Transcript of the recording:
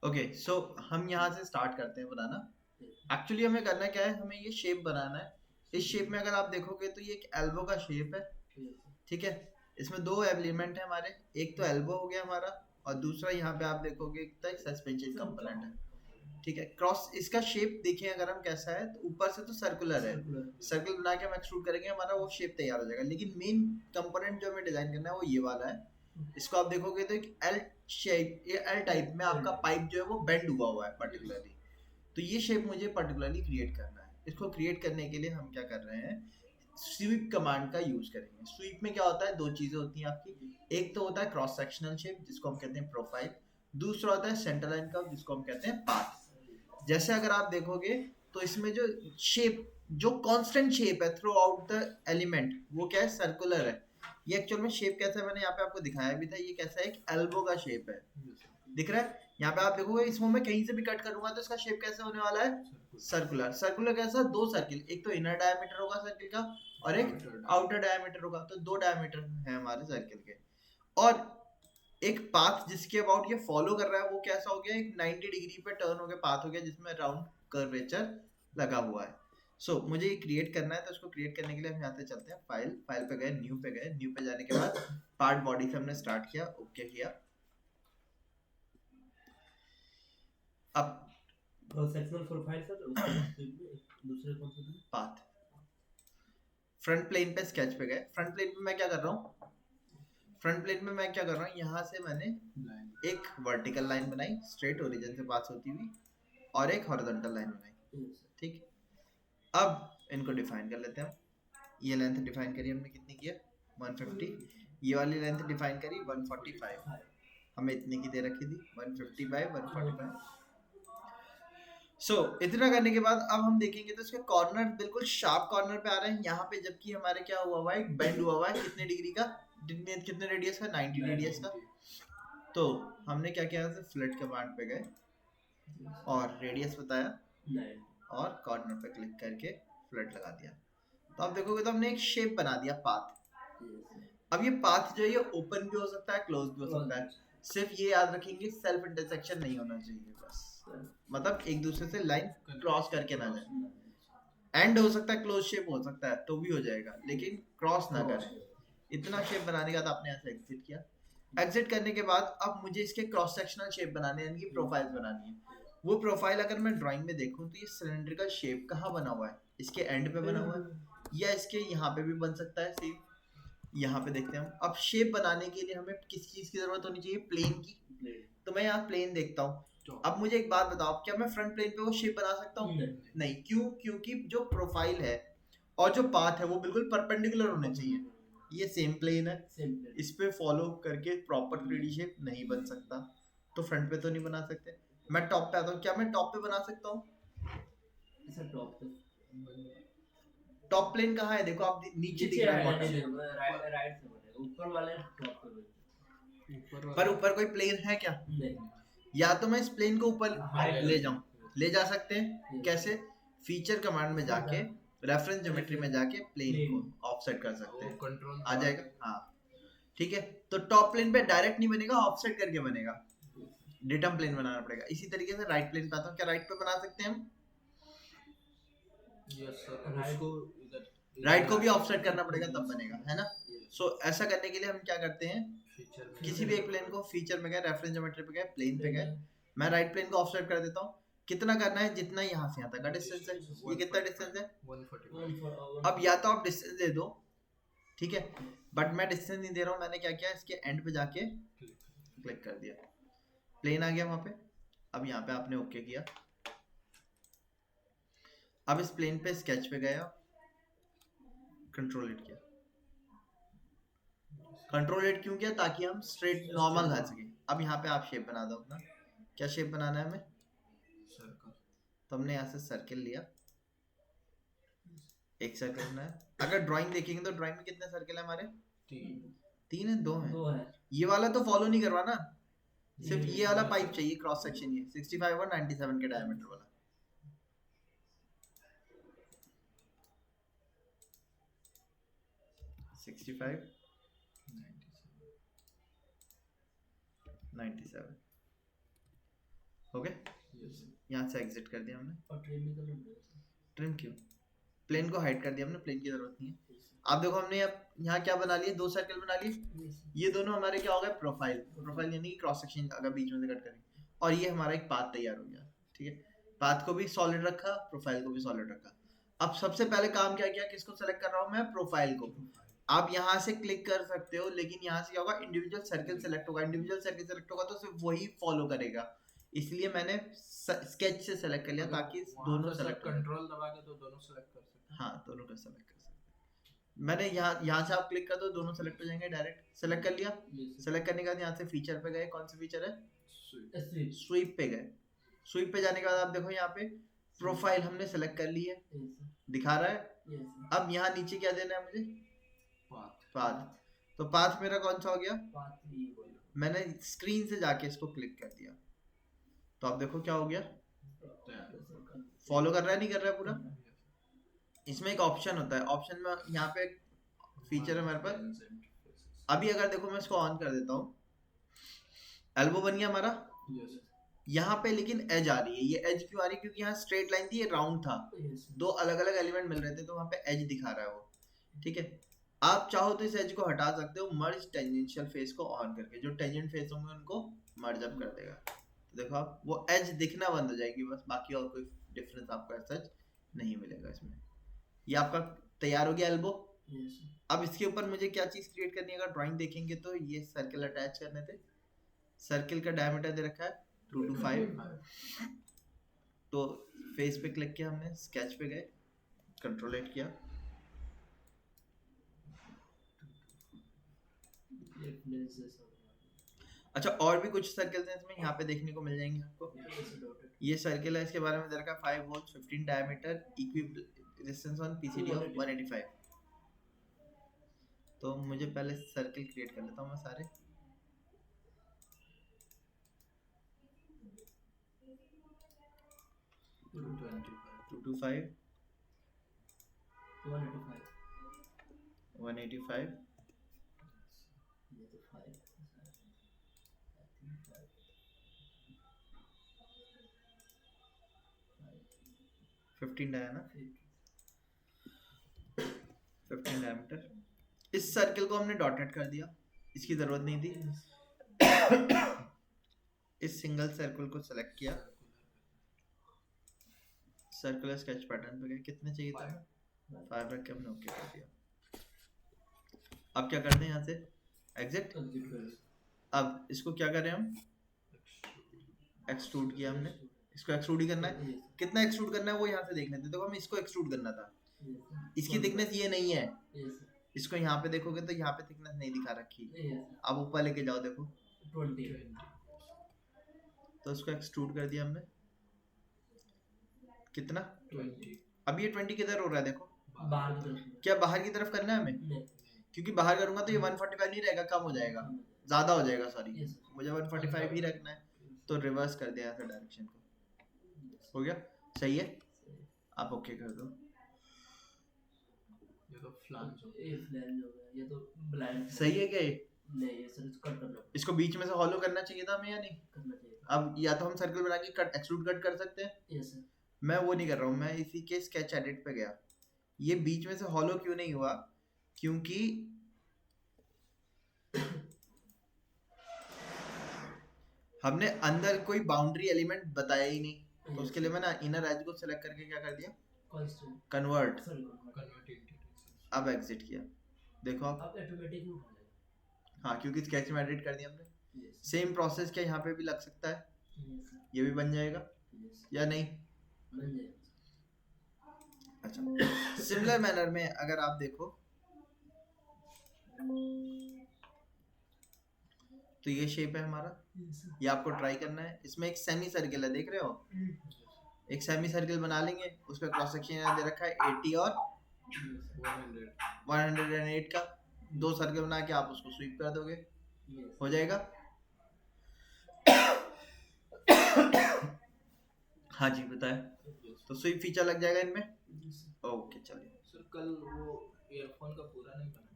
Okay so हम यहाँ से स्टार्ट करते हैं बनाना। एक्चुअली हमें करना क्या है, हमें ये शेप बनाना है। इस शेप में अगर आप देखोगे तो ये एक एल्बो का शेप है, ठीक है। इसमें दो एलिमेंट है हमारे, एक तो एल्बो हो गया हमारा, और दूसरा यहाँ पे आप देखोगे एक सस्पेंशन कंपोनेंट है, ठीक है। क्रॉस इसका शेप देखिए अगर हम कैसा है, तो ऊपर से तो सर्कुलर है, सर्कल बना के हम एक्सट्रूड करेंगे, हमारा वो शेप तैयार हो जाएगा। लेकिन मेन कंपोनेंट जो हमें डिजाइन करना है वो ये वाला है। इसको आप देखोगे तो एक एल शेप, ये एल टाइप में आपका पाइप जो है वो बेंड हुआ है पर्टिकुलरली। तो ये शेप मुझे पर्टिकुलरली क्रिएट करना है। इसको क्रिएट करने के लिए हम क्या कर रहे हैं, स्वीप कमांड का यूज करेंगे। स्वीप में क्या होता है, दो चीजें होती हैं आपकी। एक तो होता है क्रॉस सेक्शनल शेप जिसको हम कहते हैं प्रोफाइल, दूसरा होता है सेंटर लाइन कर्व जिसको हम कहते हैं पाथ। जैसे अगर आप देखोगे तो इसमें जो शेप, जो कांस्टेंट शेप है थ्रू आउट द एलिमेंट, वो क्या है, सर्कुलर है। ये एक्चुअल में शेप कैसा है मैंने यहाँ पे आपको दिखाया भी था, ये कैसा है, एक एल्बो का शेप है, दिख रहा है। यहाँ पे आप देखोगे इसमें मैं कहीं से भी कट करूंगा तो इसका शेप कैसे होने वाला है, सर्कुलर। सर्कुलर कैसा, दो सर्किल, एक तो इनर डायमीटर होगा सर्किल का और एक आउटर डायमीटर होगा, तो दो डायमीटर है हमारे सर्किल के। और एक पाथ जिसके अबाउट ये फॉलो कर रहा है वो कैसा हो गया, एक 90 डिग्री पे टर्न हो गया पाथ हो गया, जिसमें राउंड कर्वेचर लगा हुआ है। मुझे ये क्रिएट करना है, तो इसको क्रिएट करने के लिए हम यहाँ से चलते हैं, फाइल पे गए, न्यू पे गए, न्यू पे जाने के बाद पार्ट बॉडी से हमने स्टार्ट किया, ओके किया। अब सेक्शनल प्रोफाइल सर, दूसरे कौन से थे? पाथ फ्रंट प्लेन पे स्केच पे गए। फ्रंट प्लेन पे मैं क्या कर रहा हूँ, फ्रंट प्लेन में मैं क्या कर रहा हूँ, यहाँ से मैंने एक वर्टिकल लाइन बनाई स्ट्रेट ओरिजिन से पास होती हुई, और एक हॉरिजॉन्टल लाइन बनाई, ठीक। अब इनको डिफाइन कर लेते हैं। ये लेंथ डिफाइन करी हमने, कितनी की है, 150। ये वाली लेंथ डिफाइन करी 145, हमें इतने की दे रखी थी, 150 बाय 145। इतना करने के बाद अब हम देखेंगे तो इसके कॉर्नर बिल्कुल शार्प कॉर्नर पे आ रहे हैं यहाँ पे, जबकि हमारे क्या हुआ है, एक बेंड हुआ है, कितने डिग्री का, कितने रेडियस का, 90 रेडियस का। तो हमने क्या किया, फ्लैट कमांड पे गए और रेडियस बताया और कॉर्नर पे क्लिक करके फ्लैट लगा दिया। तो आप देखोगे तो हमने एक शेप बना दिया, पाथ। अब ये पाथ जो है ये ओपन भी हो सकता है, क्लोज भी हो सकता है। सिर्फ ये याद रखेंगे सेल्फ इंटरसेक्शन नहीं होना चाहिए बस, मतलब एक दूसरे से लाइन क्रॉस करके ना जाए। एंड हो सकता है, क्लोज शेप हो सकता है तो भी हो जाएगा, लेकिन क्रॉस ना करें। इतना शेप बनाने के बाद आपने ऐसे एग्जिट किया। एग्जिट करने के बाद अब मुझे इसके क्रॉस सेक्शनल शेप बनाने हैं, इनकी प्रोफाइल्स बनानी है। वो प्रोफाइल अगर मैं ड्राइंग में देखूं तो ये सिलेंड्रिकल शेप कहाँ बना हुआ है, इसके एंड पे बना हुआ है या इसके यहाँ पे भी बन सकता है, सेम यहाँ पे देखते हैं हम। अब शेप बनाने के लिए हमें किस चीज की जरूरत होनी चाहिए, प्लेन की। तो मैं यहाँ प्लेन देखता हूँ। अब मुझे एक बात बताओ, क्या मैं फ्रंट प्लेन पे वो शेप बना सकता हूँ, नहीं। क्यों, क्योंकि जो प्रोफाइल है और जो पाथ है वो बिल्कुल परपेंडिकुलर होने चाहिए। ये सेम प्लेन है, इस पे फॉलो करके प्रॉपर 3D शेप नहीं बन सकता, तो फ्रंट पे तो नहीं बना सकते। मैं टॉप पे आता हूँ, क्या मैं टॉप पे बना सकता हूँ, टॉप प्लेन कहाँ है, देखो आप नीचे दिख रहा है, राइट से ऊपर वाले टॉप पे, पर ऊपर कोई प्लेन है क्या, या तो मैं इस प्लेन को ऊपर ले जाऊं, ले जा सकते हैं कैसे, फीचर कमांड में जाके रेफरेंस ज्योमेट्री में जाके प्लेन को ऑफसेट कर सकते हैं, कंट्रोल आ जाएगा, हाँ ठीक है। तो टॉप प्लेन पे डायरेक्ट नहीं बनेगा, ऑफसेट करके बनेगा, डेटम प्लेन बनाना पड़ेगा। इसी तरीके से राइट प्लेन पे आता हूँ, क्या राइट पे बना सकते हैं हम, यस सर, उसको राइट को भी ऑफसेट करना पड़ेगा तब बनेगा, है ना। ऐसा करने के लिए हम क्या करते हैं, किसी भी एक प्लेन को फीचर में गए, रेफरेंस ज्योमेट्री पे गए, प्लेन पे गए, मैं राइट प्लेन को ऑफसेट कर देता हूँ। कितना करना है, जितना यहाँ से यहाँ तक का डिस्टेंस है, ये कितना डिस्टेंस है 140। अब या तो आप डिस्टेंस दे दो, ठीक है, बट मैं डिस्टेंस नहीं दे रहा हूँ। मैंने क्या किया, इसके एंड पे जाके क्लिक कर दिया, प्लेन आ गया वहां पे। अब यहाँ पे आपने ओके किया। अब इस प्लेन पे स्केच पे गया, कंट्रोल हिट किया। कंट्रोल हिट क्यों किया, ताकि हम स्ट्रेट नॉर्मल खा सके। अब यहाँ पे आप शेप बना दो अपना, क्या शेप बनाना है हमें, सर्कल। तो हमने यहाँ से सर्किल लिया, एक सर्कल बनाया है। अगर ड्राइंग देखेंगे तो ड्राइंग में कितने सर्कल है हमारे, तीन है, दो है। ये वाला तो फॉलो नहीं करवाना, सिर्फ ये वाला पाइप चाहिए क्रॉस सेक्शन, ये 65 और 97 के डायमीटर वाला। Sixty five 97। हो गया, Yes. यहाँ से एग्जिट कर दिया हमने। और ट्रिम भी करना पड़ेगा सर। ट्रिम क्यों, प्लेन को हाइड कर दिया हमने, प्लेन की जरूरत नहीं है। Yes, sir. आप देखो हमने अब यहाँ क्या बना लिए, 2 सर्कल बना लिए। Yes, sir. ये दोनों हमारे क्या हो गए, प्रोफाइल। प्रोफाइल यानी क्रॉस सेक्शन अगर बीच में से कट करेंगे, और ये हमारा एक पाथ तैयार हो गया। ठीक है, पाथ को भी सॉलिड रखा, प्रोफाइल को भी सॉलिड रखा। अब सबसे पहले काम क्या किया, किसको सेलेक्ट कर रहा हूँ मैं, प्रोफाइल को। आप यहाँ से क्लिक कर सकते हो, लेकिन यहाँ से क्या होगा, इंडिविजुअल सर्कल सेलेक्ट होगा। इंडिविजुअल सर्कल सेलेक्ट होगा तो सिर्फ वही फॉलो करेगा, इसलिए मैंने स्केच से सेलेक्ट कर लिया ताकि दोनों सेलेक्ट हो। कंट्रोल दबा के तो दोनों सेलेक्ट कर सकते हैं। हाँ, दोनों का सेलेक्ट कर सकते हैं। मैंने यहाँ से आप क्लिक कर दो, दोनों सेलेक्ट हो जाएंगे डायरेक्ट। सेलेक्ट कर लिया। Yes, sir. सेलेक्ट करने के बाद यहाँ से फीचर पे गए, कौन सा फीचर है, Sweep. स्वीप पे गए। स्वीप पे जाने के बाद आप देखो यहाँ पे प्रोफाइल हमने सेलेक्ट कर ली है, Yes, sir. दिखा रहा है। Yes, sir. अब यहाँ नीचे क्या देना है मुझे, Path. पाथ। तो पाथ मेरा कौन सा हो गया, Path ही बोलो। मैंने स्क्रीन से जाके इसको क्लिक कर दिया, तो आप देखो क्या हो गया, फॉलो कर रहा है, नहीं कर रहा है पूरा। इसमें एक ऑप्शन होता है, ऑप्शन में यहाँ पे फीचर है हमारे पास। अभी अगर देखो मैं इसको ऑन कर देता हूँ, एल्बो बन गया हमारा। Yes, sir. यहाँ पे लेकिन एज आ रही है। ये एज क्यों आ रही है, क्योंकि यहाँ स्ट्रेट लाइन थी, ये राउंड था, Yes, sir. दो अलग अलग एलिमेंट मिल रहे थे, तो वहाँ पे एज दिखा रहा है वो। ठीक है, आप चाहो तो इस एज को हटा सकते हो मर्ज टेंजेंशियल फेस को ऑन करके, जो टेंजेंट फेस होंगे उनको मर्ज अप कर देगा। तो देखो आप, वो एज दिखना बंद हो जाएगी बस, बाकी और कोई डिफरेंस आपको ऐसा नहीं मिलेगा इसमें। ये आपका तैयार हो गया एल्बो। Yes, sir. अब इसके ऊपर मुझे क्या चीज क्रिएट करनी है, अगर ड्राइंग देखेंगे तो ये सर्कल अटैच करने थे। सर्कल का डायमीटर दे रखा है 2 to 5। तो फेस पे क्लिक किया हमने, स्केच पे गए, कंट्रोल 8 किया। ये place से सब। अच्छा, और भी कुछ सर्कल्स हैं इसमें, यहाँ पे देखने को मिल जाएंगे आपको। Yes, sir. Dotted. ये सर्कल है, इसके बारे में दे रखा है 5 volts 15 diameter, equidistance on PCD of 185। तो मुझे पहले सर्कल क्रिएट कर लेता हूँ मैं सारे। Two to 25. 2 to 5 185. 185 ये तो 5. I think 5. 15 डाया ना, 5. 15 डायमीटर। इस सर्कल को हमने डॉटेड कर दिया, इसकी जरूरत नहीं थी। इस सिंगल सर्कल को सेलेक्ट किया, सर्कुलर स्केच पैटर्न पे गए, कितने चाहिए था, 5 रख के हमने ओके कर दिया। अब क्या करते हैं, यहाँ से एग्जिट। अब इसको क्या करें हम, एक्सट्रूड किया हमने, इसको एक्सट्रूड ही करना है। कितना एक्सट्रूड करना है वो यहाँ से देख लेते हैं। देखो हमें इसको एक्सट्रूड करना था, इसकी थिकनेस ये नहीं है। इसको यहाँ पे देखोगे तो यहाँ पे थिकनेस नहीं दिखा रखी। अब ऊपर लेके जाओ, देखो 20. तो इसको एक्सट्रूड कर दिया हमने। कितना, 20. अब ये 20 किधर हो रहा है, देखो बाहर की तरफ। क्या बाहर की तरफ करना है हमें, नहीं. क्योंकि बाहर करूंगा तो ये 145 नहीं रहेगा, कम हो जाएगा, ज्यादा हो जाएगा, सॉरी। Yes. मुझे 145 ही रखना है, तो रिवर्स कर दिया ऐसा डायरेक्शन को। हो गया, सही है, आप ओके कर दो। ये तो फ्लैंज हो गया, ये फ्लैंज हो गया, ये तो ब्लाइंड। सही है क्या ये, नहीं ये सर इसको कट करना इसको बीच में से हॉलो करना चाहिए था हमें या नहीं। करना चाहिए। अब या तो हम सर्कल बना के कट, एक्सट्रूड कट कर सकते हैं। Yes sir. मैं वो नहीं कर रहा हूँ, मैं इसी के स्केच एडिट पे गया। ये बीच में से हॉलो क्यों नहीं हुआ, क्योंकि हमने अंदर कोई बाउंड्री एलिमेंट बताया ही नहीं। तो उसके लिए मैंने इनर एज को सेलेक्ट करके क्या कर दिया, constant convert. Sorry convert into. अब एग्जिट किया, देखो आप, अब ऑटोमेटिक में उठा लेगा। हाँ क्योंकि स्केच में एडिट कर दिया हमने। यस सेम प्रोसेस क्या यहाँ पे भी लग सकता है, यस सर। ये भी बन जाएगा यस या नहीं। बन जाएगा। अच्छा, सिमिलर मैनर में अगर आप देखो तो ये शेप है हमारा, यस सर। ये आपको ट्राई करना है। इसमें एक सेमी सर्कल है, देख रहे हो, एक सेमी सर्कल बना लेंगे, उसका क्रॉस सेक्शन दे रखा है 80 और 108 का। दो सर्कल बना के आप उसको स्वीप कर दोगे, हो जाएगा। हाँ जी बताए, तो स्वीप फीचर लग जाएगा इनमें। ओके चलिए सर कल वो ईयरफोन का पूरा नहीं बना।